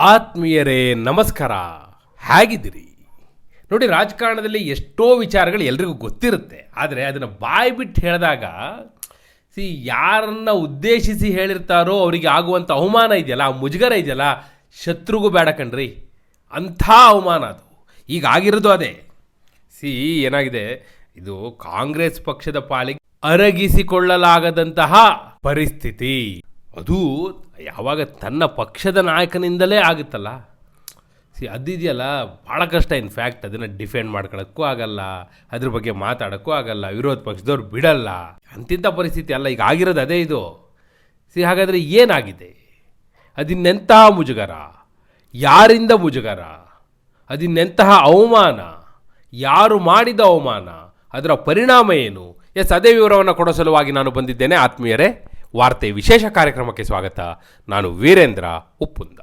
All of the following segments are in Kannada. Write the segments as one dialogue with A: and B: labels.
A: ಆತ್ಮೀಯರೇ ನಮಸ್ಕಾರ. ಹೇಗಿದ್ದೀರಿ? ನೋಡಿ, ರಾಜಕಾರಣದಲ್ಲಿ ಎಷ್ಟೋ ವಿಚಾರಗಳು ಎಲ್ರಿಗೂ ಗೊತ್ತಿರುತ್ತೆ. ಆದರೆ ಅದನ್ನು ಬಾಯಿ ಬಿಟ್ಟು ಹೇಳಿದಾಗ ಯಾರನ್ನ ಉದ್ದೇಶಿಸಿ ಹೇಳಿರ್ತಾರೋ ಅವರಿಗೆ ಆಗುವಂಥ ಅವಮಾನ ಇದೆಯಲ್ಲ, ಆ ಮುಜುಗರ ಇದೆಯಲ್ಲ, ಶತ್ರುಗೂ ಬೇಡ ಕಣ್ರಿ. ಅಂಥ ಅವಮಾನ ಅದು. ಈಗ ಆಗಿರೋದು ಅದೇ. ಏನಾಗಿದೆ, ಇದು ಕಾಂಗ್ರೆಸ್ ಪಕ್ಷದ ಪಾಲಿಗೆ ಅರಗಿಸಿಕೊಳ್ಳಲಾಗದಂತಹ ಪರಿಸ್ಥಿತಿ. ಅದು ಯಾವಾಗ ತನ್ನ ಪಕ್ಷದ ನಾಯಕನಿಂದಲೇ ಆಗುತ್ತಲ್ಲ, ಅದಿದೆಯಲ್ಲ, ಭಾಳ ಕಷ್ಟ. ಇನ್ಫ್ಯಾಕ್ಟ್ ಅದನ್ನು ಡಿಫೆಂಡ್ ಮಾಡ್ಕೊಳ್ಳೋಕ್ಕೂ ಆಗಲ್ಲ, ಅದ್ರ ಬಗ್ಗೆ ಮಾತಾಡೋಕ್ಕೂ ಆಗಲ್ಲ, ವಿರೋಧ ಪಕ್ಷದವ್ರು ಬಿಡಲ್ಲ. ಅಂತಿಂಥ ಪರಿಸ್ಥಿತಿ ಅಲ್ಲ, ಈಗ ಆಗಿರೋದು ಅದೇ ಇದು. ಹಾಗಾದರೆ ಏನಾಗಿದೆ? ಅದಿನ್ನೆಂತಹ ಮುಜುಗರ, ಯಾರಿಂದ ಮುಜುಗರ, ಅದಿನ್ನೆಂತಹ ಅವಮಾನ, ಯಾರು ಮಾಡಿದ ಅವಮಾನ, ಅದರ ಪರಿಣಾಮ ಏನು? ಅದೇ ವಿವರವನ್ನು ಕೊಡೋ ಸಲುವಾಗಿ ನಾನು ಬಂದಿದ್ದೇನೆ. ಆತ್ಮೀಯರೇ, ವಾರ್ತೆ ವಿಶೇಷ ಕಾರ್ಯಕ್ರಮಕ್ಕೆ ಸ್ವಾಗತ. ನಾನು ವೀರೇಂದ್ರ ಉಪ್ಪುಂದ.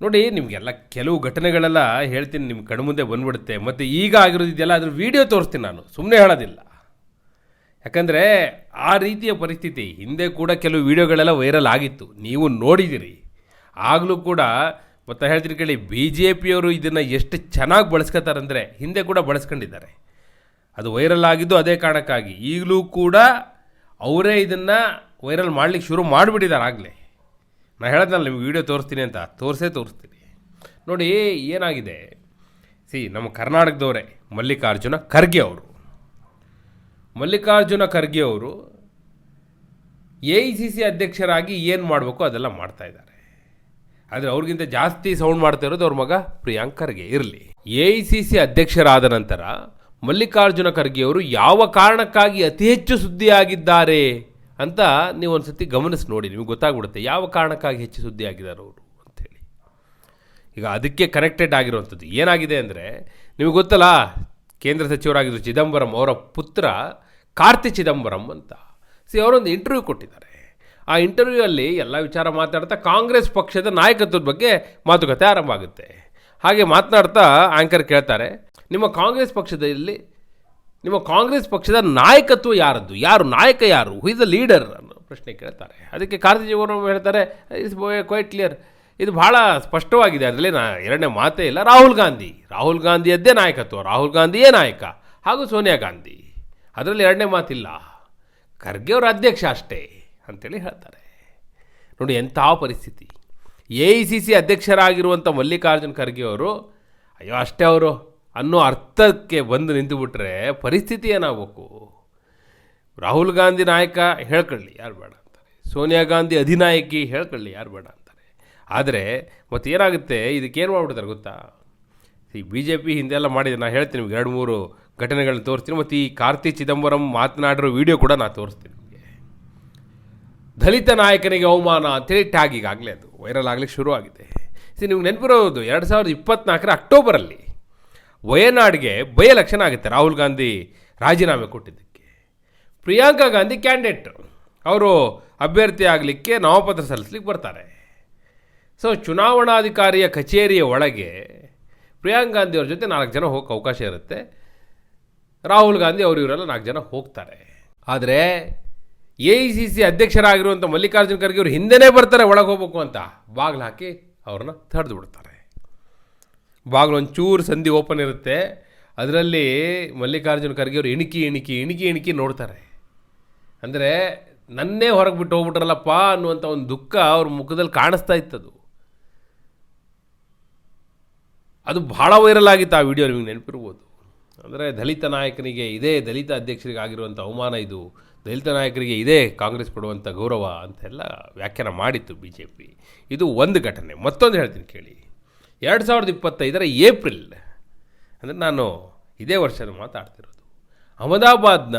A: ನೋಡಿ, ನಿಮಗೆಲ್ಲ ಕೆಲವು ಘಟನೆಗಳೆಲ್ಲ ಹೇಳ್ತೀನಿ, ನಿಮ್ಮ ಕಣ್ಮುಂದೆ ಬಂದ್ಬಿಡುತ್ತೆ. ಮತ್ತು ಈಗ ಆಗಿರೋದಿದೆಯಲ್ಲ, ಅದ್ರ ವಿಡಿಯೋ ತೋರಿಸ್ತೀನಿ, ನಾನು ಸುಮ್ಮನೆ ಹೇಳೋದಿಲ್ಲ. ಯಾಕಂದರೆ ಆ ರೀತಿಯ ಪರಿಸ್ಥಿತಿ ಹಿಂದೆ ಕೂಡ ಕೆಲವು ವಿಡಿಯೋಗಳೆಲ್ಲ ವೈರಲ್ ಆಗಿತ್ತು, ನೀವು ನೋಡಿದ್ದೀರಿ. ಆಗಲೂ ಕೂಡ ಮತ್ತೆ ಹೇಳ್ತೀನಿ ಕೇಳಿ, BJPಯವರು ಇದನ್ನು ಎಷ್ಟು ಚೆನ್ನಾಗಿ ಬಳಸ್ಕೊತಾರಂದರೆ, ಹಿಂದೆ ಕೂಡ ಬಳಸ್ಕೊಂಡಿದ್ದಾರೆ. ಅದು ವೈರಲ್ ಆಗಿದ್ದು ಅದೇ ಕಾರಣಕ್ಕಾಗಿ. ಈಗಲೂ ಕೂಡ ಅವರೇ ಇದನ್ನು ವೈರಲ್ ಮಾಡಲಿಕ್ಕೆ ಶುರು ಮಾಡಿಬಿಟ್ಟಿದ್ದಾರೆ ಆಗಲೇ. ನಾನು ಹೇಳೋದಲ್ಲ, ನಿಮ್ಗೆ ವೀಡಿಯೋ ತೋರಿಸ್ತೀನಿ ಅಂತ, ತೋರಿಸ್ತೀನಿ. ನೋಡಿ ಏನಾಗಿದೆ. ನಮ್ಮ ಕರ್ನಾಟಕದವರೇ ಮಲ್ಲಿಕಾರ್ಜುನ ಖರ್ಗೆ ಅವರು AICC ಅಧ್ಯಕ್ಷರಾಗಿ ಏನು ಮಾಡಬೇಕು ಅದೆಲ್ಲ ಮಾಡ್ತಾಯಿದ್ದಾರೆ. ಆದರೆ ಅವ್ರಿಗಿಂತ ಜಾಸ್ತಿ ಸೌಂಡ್ ಮಾಡ್ತಾ ಇರೋದು ಅವ್ರ ಮಗ ಪ್ರಿಯಾಂಕ್ ಖರ್ಗೆ. ಇರಲಿ, AICC ಅಧ್ಯಕ್ಷರಾದ ನಂತರ ಮಲ್ಲಿಕಾರ್ಜುನ ಖರ್ಗೆಯವರು ಯಾವ ಕಾರಣಕ್ಕಾಗಿ ಅತಿ ಹೆಚ್ಚು ಸುದ್ದಿಯಾಗಿದ್ದಾರೆ ಅಂತ ನೀವು ಒಂದು ಸತಿ ಗಮನಿಸಿ ನೋಡಿ, ನಿಮಗೆ ಗೊತ್ತಾಗ್ಬಿಡುತ್ತೆ ಯಾವ ಕಾರಣಕ್ಕಾಗಿ ಹೆಚ್ಚು ಸುದ್ದಿ ಆಗಿದ್ದಾರೆ ಅವರು ಅಂಥೇಳಿ. ಈಗ ಅದಕ್ಕೆ ಕನೆಕ್ಟೆಡ್ ಆಗಿರುವಂಥದ್ದು ಏನಾಗಿದೆ ಅಂದರೆ, ನಿಮಗೆ ಗೊತ್ತಲ್ಲ, ಕೇಂದ್ರ ಸಚಿವರಾಗಿದ್ದರು ಚಿದಂಬರಂ ಅವರ ಪುತ್ರ ಕಾರ್ತಿ ಚಿದಂಬರಂ ಅಂತ. ಅವರೊಂದು ಇಂಟರ್ವ್ಯೂ ಕೊಟ್ಟಿದ್ದಾರೆ. ಆ ಇಂಟರ್ವ್ಯೂ ಅಲ್ಲಿ ಎಲ್ಲ ವಿಚಾರ ಮಾತಾಡ್ತಾ ಕಾಂಗ್ರೆಸ್ ಪಕ್ಷದ ನಾಯಕತ್ವದ ಬಗ್ಗೆ ಮಾತುಕತೆ ಆರಂಭ ಆಗುತ್ತೆ. ಹಾಗೆ ಮಾತನಾಡ್ತಾ ಆ್ಯಂಕರ್ ಕೇಳ್ತಾರೆ, ನಿಮ್ಮ ಕಾಂಗ್ರೆಸ್ ಪಕ್ಷದ ನಾಯಕತ್ವ ಯಾರದ್ದು, ನಾಯಕ ಯಾರು, ಹೂ ಇಸ್ ದ ಲೀಡರ್ ಅನ್ನೋ ಪ್ರಶ್ನೆ ಕೇಳ್ತಾರೆ. ಅದಕ್ಕೆ ಕಾರ್ತಿ ಚಿದಂಬರಂ ಹೇಳ್ತಾರೆ, ಇಟ್ಸ್ ಕ್ವೈಟ್ ಕ್ಲಿಯರ್, ಇದು ಭಾಳ ಸ್ಪಷ್ಟವಾಗಿದೆ, ಅದರಲ್ಲಿ ಎರಡನೇ ಮಾತೇ ಇಲ್ಲ. ರಾಹುಲ್ ಗಾಂಧಿಯದ್ದೇ ನಾಯಕತ್ವ, ರಾಹುಲ್ ಗಾಂಧಿಯೇ ನಾಯಕ, ಹಾಗೂ ಸೋನಿಯಾ ಗಾಂಧಿ, ಅದರಲ್ಲಿ ಎರಡನೇ ಮಾತಿಲ್ಲ, ಖರ್ಗೆ ಅವರ ಅಧ್ಯಕ್ಷ ಅಷ್ಟೇ ಅಂತೇಳಿ ಹೇಳ್ತಾರೆ. ನೋಡಿ ಎಂಥ ಪರಿಸ್ಥಿತಿ. AICC ಅಧ್ಯಕ್ಷರಾಗಿರುವಂಥ ಮಲ್ಲಿಕಾರ್ಜುನ್ ಖರ್ಗೆ ಅವರು ಅಯ್ಯೋ ಅಷ್ಟೇ ಅವರು ಅನ್ನೋ ಅರ್ಥಕ್ಕೆ ಬಂದು ನಿಂತುಬಿಟ್ರೆ ಪರಿಸ್ಥಿತಿ ಏನಾಗಬೇಕು? ರಾಹುಲ್ ಗಾಂಧಿ ನಾಯಕ ಹೇಳ್ಕೊಳ್ಳಿ, ಯಾರು ಬೇಡ ಅಂತಾರೆ. ಸೋನಿಯಾ ಗಾಂಧಿ ಅಧಿನಾಯಕಿ ಹೇಳ್ಕೊಳ್ಳಿ, ಯಾರು ಬೇಡ ಅಂತಾರೆ. ಆದರೆ ಮತ್ತೇನಾಗುತ್ತೆ, ಇದಕ್ಕೇನು ಮಾಡ್ಬಿಡ್ತಾರೆ ಗೊತ್ತಾ? BJP ಹಿಂದೆಲ್ಲ ಮಾಡಿದೆ. ನಾನು ಹೇಳ್ತೀನಿ ನಿಮ್ಗೆ 2-3 ಘಟನೆಗಳನ್ನ ತೋರಿಸ್ತೀನಿ. ಮತ್ತು ಈ ಕಾರ್ತಿ ಚಿದಂಬರಂ ಮಾತನಾಡಿರೋ ವಿಡಿಯೋ ಕೂಡ ನಾನು ತೋರಿಸ್ತೀನಿ ನಿಮಗೆ. ದಲಿತ ನಾಯಕನಿಗೆ ಅವಮಾನ ಅಂತೇಳಿ ಟ್ಯಾಗ್ ಈಗಾಗಲೇ ಅದು ವೈರಲ್ ಆಗಲಿಕ್ಕೆ ಶುರುವಾಗಿದೆ. ನಿಮ್ಗೆ ನೆನಪಿರೋದು 2024 ಅಕ್ಟೋಬರಲ್ಲಿ ವಯನಾಡ್ಗೆ ಬೈ ಎಲೆಕ್ಷನ್ ಆಗುತ್ತೆ. ರಾಹುಲ್ ಗಾಂಧಿ ರಾಜೀನಾಮೆ ಕೊಟ್ಟಿದ್ದಕ್ಕೆ ಪ್ರಿಯಾಂಕಾ ಗಾಂಧಿ ಕ್ಯಾಂಡಿಡೇಟ್, ಅವರು ಅಭ್ಯರ್ಥಿ ಆಗಲಿಕ್ಕೆ ನಾಮಪತ್ರ ಸಲ್ಲಿಸ್ಲಿಕ್ಕೆ ಬರ್ತಾರೆ. ಚುನಾವಣಾಧಿಕಾರಿಯ ಕಚೇರಿಯ ಒಳಗೆ ಪ್ರಿಯಾಂಕಾ ಗಾಂಧಿ ಅವ್ರ ಜೊತೆ 4 ಜನ ಹೋಗಕ್ಕೆ ಅವಕಾಶ ಇರುತ್ತೆ. ರಾಹುಲ್ ಗಾಂಧಿ ಇವರೆಲ್ಲ 4 ಜನ ಹೋಗ್ತಾರೆ. ಆದರೆ AICC ಅಧ್ಯಕ್ಷರಾಗಿರುವಂಥ ಮಲ್ಲಿಕಾರ್ಜುನ ಖರ್ಗೆ ಅವರು ಹಿಂದೆನೇ ಬರ್ತಾರೆ ಒಳಗೆ ಹೋಗ್ಬೇಕು ಅಂತ. ಬಾಗಿಲು ಹಾಕಿ ಅವ್ರನ್ನ ತಡೆದು ಬಿಡ್ತಾರೆ. ಬಾಗಿಲು ಒಂಚೂರು ಸಂಧಿ ಓಪನ್ ಇರುತ್ತೆ, ಅದರಲ್ಲಿ ಮಲ್ಲಿಕಾರ್ಜುನ ಖರ್ಗೆ ಅವರು ಇಣಿಕಿ ನೋಡ್ತಾರೆ. ಅಂದರೆ ನನ್ನೇ ಹೊರಗೆ ಬಿಟ್ಟು ಹೋಗ್ಬಿಟ್ರಲ್ಲಪ್ಪ ಅನ್ನುವಂಥ ಒಂದು ದುಃಖ ಅವ್ರ ಮುಖದಲ್ಲಿ ಕಾಣಿಸ್ತಾ ಇತ್ತದು. ಅದು ಭಾಳ ವೈರಲ್ ಆಗಿತ್ತು ಆ ವಿಡಿಯೋ, ನಿಮಗೆ ನೆನಪಿರ್ಬೋದು. ಅಂದರೆ ದಲಿತ ನಾಯಕನಿಗೆ ಇದೇ ದಲಿತ ಅಧ್ಯಕ್ಷರಿಗೆ ಆಗಿರುವಂಥ ಅವಮಾನ, ಇದು ದಲಿತ ನಾಯಕರಿಗೆ ಇದೇ ಕಾಂಗ್ರೆಸ್ ಕೊಡುವಂಥ ಗೌರವ ಅಂತೆಲ್ಲ ವ್ಯಾಖ್ಯಾನ ಮಾಡಿತ್ತು BJP. ಇದು ಒಂದು ಘಟನೆ. ಮತ್ತೊಂದು ಹೇಳ್ತೀನಿ ಕೇಳಿ. 2025 ಏಪ್ರಿಲ್, ಅಂದರೆ ನಾನು ಇದೇ ವರ್ಷದ ಮಾತಾಡ್ತಿರೋದು, ಅಹಮದಾಬಾದ್ನ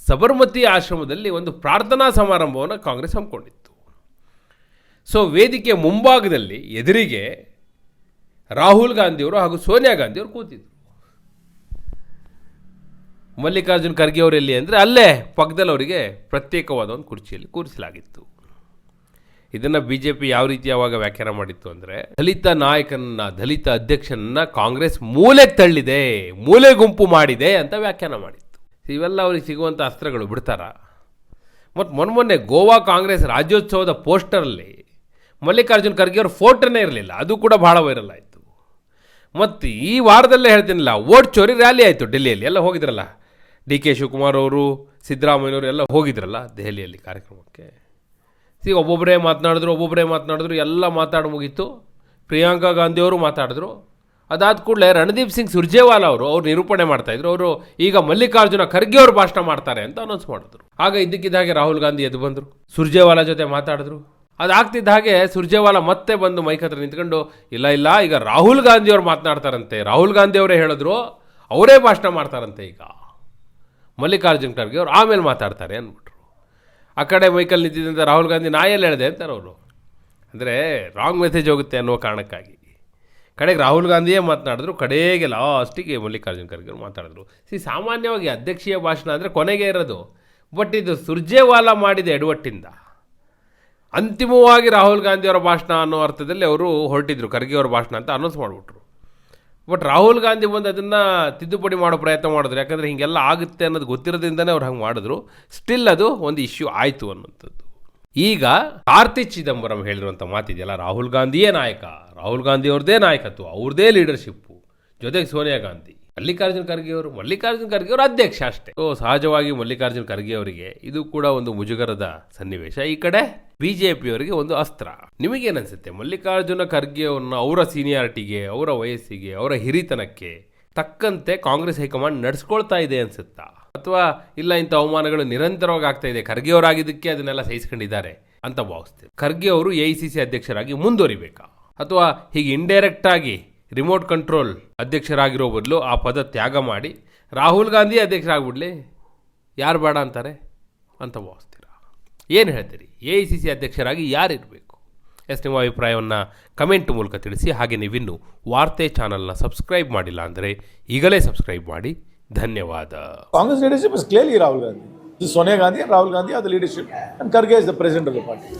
A: ಸಬರ್ಮತಿ ಆಶ್ರಮದಲ್ಲಿ ಒಂದು ಪ್ರಾರ್ಥನಾ ಸಮಾರಂಭವನ್ನು ಕಾಂಗ್ರೆಸ್ ಹಮ್ಮಿಕೊಂಡಿತ್ತು. ವೇದಿಕೆ ಮುಂಭಾಗದಲ್ಲಿ ಎದುರಿಗೆ ರಾಹುಲ್ ಗಾಂಧಿಯವರು ಹಾಗೂ ಸೋನಿಯಾ ಗಾಂಧಿಯವರು ಕೂತಿದ್ರು. ಮಲ್ಲಿಕಾರ್ಜುನ್ ಖರ್ಗೆ ಅವರು ಎಲ್ಲಿ ಅಂದರೆ ಅಲ್ಲೇ ಪಕ್ಕದಲ್ಲಿ ಅವರಿಗೆ ಪ್ರತ್ಯೇಕವಾದ ಒಂದು ಕುರ್ಚಿಯಲ್ಲಿ ಕೂರಿಸಲಾಗಿತ್ತು. ಇದನ್ನು BJP ಯಾವ ರೀತಿ ಯಾವಾಗ ವ್ಯಾಖ್ಯಾನ ಮಾಡಿತ್ತು ಅಂದರೆ, ದಲಿತ ನಾಯಕನನ್ನ, ದಲಿತ ಅಧ್ಯಕ್ಷನನ್ನ ಕಾಂಗ್ರೆಸ್ ಮೂಲೆಗೆ ತಳ್ಳಿದೆ, ಮೂಲೆ ಗುಂಪು ಮಾಡಿದೆ ಅಂತ ವ್ಯಾಖ್ಯಾನ ಮಾಡಿತ್ತು. ಇವೆಲ್ಲ ಅವ್ರಿಗೆ ಸಿಗುವಂಥ ಅಸ್ತ್ರಗಳು ಬಿಡ್ತಾರ? ಮತ್ತು ಮೊನ್ನೆ ಗೋವಾ ಕಾಂಗ್ರೆಸ್ ರಾಜ್ಯೋತ್ಸವದ ಪೋಸ್ಟರಲ್ಲಿ ಮಲ್ಲಿಕಾರ್ಜುನ್ ಖರ್ಗೆ ಅವ್ರ ಫೋಟೋನೇ ಇರಲಿಲ್ಲ, ಅದು ಕೂಡ ಭಾಳ ವೈರಲ್ ಆಯಿತು. ಮತ್ತು ಈ ವಾರದಲ್ಲೇ ಹೇಳ್ತೀನಿಲ್ಲ, ವೋಟ್ ಚೋರಿ ರ್ಯಾಲಿ ಆಯಿತು ಡೆಲ್ಲಿಯಲ್ಲಿ, ಎಲ್ಲ ಹೋಗಿದ್ರಲ್ಲ, ಡಿ ಕೆ ಶಿವಕುಮಾರ್ ಅವರು, ಸಿದ್ದರಾಮಯ್ಯವರು ಎಲ್ಲ ಹೋಗಿದ್ರಲ್ಲ ದೆಹಲಿಯಲ್ಲಿ ಕಾರ್ಯಕ್ರಮಕ್ಕೆ. ಈಗ ಒಬ್ಬೊಬ್ಬರೇ ಮಾತನಾಡಿದ್ರು, ಎಲ್ಲ ಮಾತಾಡಿ ಮುಗೀತು. ಪ್ರಿಯಾಂಕಾ ಗಾಂಧಿಯವರು ಮಾತಾಡಿದ್ರು. ಅದಾದ ಕೂಡಲೇ ರಣದೀಪ್ ಸಿಂಗ್ ಸುರ್ಜೇವಾಲಾ ಅವ್ರು ನಿರೂಪಣೆ ಮಾಡ್ತಾಯಿದ್ರು. ಅವರು ಈಗ ಮಲ್ಲಿಕಾರ್ಜುನ ಖರ್ಗೆ ಅವರು ಭಾಷಣ ಮಾಡ್ತಾರೆ ಅಂತ ಅನೌನ್ಸ್ ಮಾಡಿದ್ರು. ಆಗ ಇದ್ದಕ್ಕಿದ್ದ ಹಾಗೆ ರಾಹುಲ್ ಗಾಂಧಿ ಎದ್ದು ಬಂದರು, ಸುರ್ಜೇವಾಲಾ ಜೊತೆ ಮಾತಾಡಿದ್ರು. ಅದಾಗ್ತಿದ್ದ ಹಾಗೆ ಸುರ್ಜೇವಾಲಾ ಮತ್ತೆ ಬಂದು ಮೈಕ್ ಹತ್ರ ನಿಂತ್ಕೊಂಡು, ಇಲ್ಲ ಈಗ ರಾಹುಲ್ ಗಾಂಧಿಯವ್ರು ಮಾತನಾಡ್ತಾರಂತೆ, ರಾಹುಲ್ ಗಾಂಧಿ ಅವರೇ ಹೇಳಿದ್ರು, ಅವರೇ ಭಾಷಣ ಮಾಡ್ತಾರಂತೆ, ಈಗ ಮಲ್ಲಿಕಾರ್ಜುನ್ ಖರ್ಗೆ ಅವರು ಆಮೇಲೆ ಮಾತಾಡ್ತಾರೆ ಅಂದ್ಬಿಟ್ರು. ಆ ಕಡೆ ಮೈಕಲ್ಲಿ ನಿಂತಿದ್ದಂಥ ರಾಹುಲ್ ಗಾಂಧಿ ನಾಯೆಲ್ಲ ಹೇಳಿದೆ ಅಂತಾರೆ ಅವರು. ಅಂದರೆ ರಾಂಗ್ ಮೆಸೇಜ್ ಹೋಗುತ್ತೆ ಅನ್ನೋ ಕಾರಣಕ್ಕಾಗಿ ಕಡೆಗೆ ರಾಹುಲ್ ಗಾಂಧಿಯೇ ಮಾತನಾಡಿದ್ರು, ಕಡೆಗೆ ಲಾಸ್ಟಿಗೆ ಮಲ್ಲಿಕಾರ್ಜುನ್ ಖರ್ಗೆ ಅವರು ಮಾತಾಡಿದ್ರು. ಸಾಮಾನ್ಯವಾಗಿ ಅಧ್ಯಕ್ಷೀಯ ಭಾಷಣ ಅಂದರೆ ಕೊನೆಗೆ ಇರೋದು, ಬಟ್ ಇದು ಸುರ್ಜೇವಾಲಾ ಮಾಡಿದ ಎಡವಟ್ಟಿಂದ ಅಂತಿಮವಾಗಿ ರಾಹುಲ್ ಗಾಂಧಿಯವರ ಭಾಷಣ ಅನ್ನೋ ಅರ್ಥದಲ್ಲಿ ಅವರು ಹೊರಟಿದ್ರು, ಖರ್ಗೆ ಅವರ ಭಾಷಣ ಅಂತ ಅನೌನ್ಸ್ ಮಾಡಿಬಿಟ್ರು. ಬಟ್ ರಾಹುಲ್ ಗಾಂಧಿ ಬಂದು ಅದನ್ನು ತಿದ್ದುಪಡಿ ಮಾಡೋ ಪ್ರಯತ್ನ ಮಾಡಿದ್ರು, ಯಾಕಂದರೆ ಹೀಗೆಲ್ಲ ಆಗುತ್ತೆ ಅನ್ನೋದು ಗೊತ್ತಿರೋದ್ರಿಂದನೇ ಅವ್ರು ಹಂಗೆ ಮಾಡಿದ್ರು. ಸ್ಟಿಲ್ ಅದು ಒಂದು ಇಶ್ಯೂ ಆಯಿತು ಅನ್ನೋಂಥದ್ದು. ಈಗ ಕಾರ್ತಿ ಚಿದಂಬರಂ ಹೇಳಿರುವಂಥ ಮಾತಿದೆಯಲ್ಲ, ರಾಹುಲ್ ಗಾಂಧಿಯೇ ನಾಯಕ, ರಾಹುಲ್ ಗಾಂಧಿ ಅವ್ರದ್ದೇ ನಾಯಕತ್ವ, ಅವ್ರದ್ದೇ ಲೀಡರ್ಶಿಪ್ಪು, ಜೊತೆಗೆ ಸೋನಿಯಾ ಗಾಂಧಿ, ಮಲ್ಲಿಕಾರ್ಜುನ್ ಖರ್ಗೆ ಅವರು ಅಧ್ಯಕ್ಷ ಅಷ್ಟೇ. ಸಹಜವಾಗಿ ಮಲ್ಲಿಕಾರ್ಜುನ್ ಖರ್ಗೆ ಅವರಿಗೆ ಇದು ಕೂಡ ಒಂದು ಮುಜುಗರದ ಸನ್ನಿವೇಶ. ಈ ಕಡೆ ಬಿಜೆಪಿಯವರಿಗೆ ಒಂದು ಅಸ್ತ್ರ. ನಿಮಗೇನನ್ಸುತ್ತೆ, ಮಲ್ಲಿಕಾರ್ಜುನ ಖರ್ಗೆ ಅವ್ರನ್ನ ಅವರ ಸೀನಿಯಾರಿಟಿಗೆ, ಅವರ ವಯಸ್ಸಿಗೆ, ಅವರ ಹಿರಿತನಕ್ಕೆ ತಕ್ಕಂತೆ ಕಾಂಗ್ರೆಸ್ ಹೈಕಮಾಂಡ್ ನಡೆಸ್ಕೊಳ್ತಾ ಇದೆ ಅನ್ಸುತ್ತಾ, ಅಥವಾ ಇಲ್ಲ ಇಂಥ ಅವಮಾನಗಳು ನಿರಂತರವಾಗಿ ಆಗ್ತಾ ಇದೆ, ಖರ್ಗೆ ಅವರಾಗಿದ್ದಕ್ಕೆ ಅದನ್ನೆಲ್ಲ ಸಹಿಸ್ಕೊಂಡಿದ್ದಾರೆ ಅಂತ ಭಾವಿಸ್ತೀವಿ? ಖರ್ಗೆ ಅವರು AICC ಅಧ್ಯಕ್ಷರಾಗಿ ಮುಂದುವರಿಬೇಕಾ, ಅಥವಾ ಹೀಗೆ ಇಂಡೈರೆಕ್ಟ್ ಆಗಿ ರಿಮೋಟ್ ಕಂಟ್ರೋಲ್ ಅಧ್ಯಕ್ಷರಾಗಿರೋ ಬದಲು ಆ ಪದ ತ್ಯಾಗ ಮಾಡಿ ರಾಹುಲ್ ಗಾಂಧಿ ಅಧ್ಯಕ್ಷರಾಗ್ಬಿಡ್ಲಿ, ಯಾರು ಬೇಡ ಅಂತಾರೆ ಅಂತ ಭಾವಿಸ್ತೀರಾ? ಏನು ಹೇಳ್ತೀರಿ? AICC ಅಧ್ಯಕ್ಷರಾಗಿ ಯಾರಿರಬೇಕು? ನಿಮ್ಮ ಅಭಿಪ್ರಾಯವನ್ನು ಕಮೆಂಟ್ ಮೂಲಕ ತಿಳಿಸಿ. ಹಾಗೆ ನೀವಿನ್ನೂ ವಾರ್ತೆ ಚಾನಲ್ನ ಸಬ್ಸ್ಕ್ರೈಬ್ ಮಾಡಿಲ್ಲ ಅಂದರೆ ಈಗಲೇ ಸಬ್ಸ್ಕ್ರೈಬ್ ಮಾಡಿ. ಧನ್ಯವಾದ.
B: Congress leadership is clearly Rahul Gandhi. This is Sonia Gandhi and Rahul Gandhi are the leadership, and Kharge is the president of the party.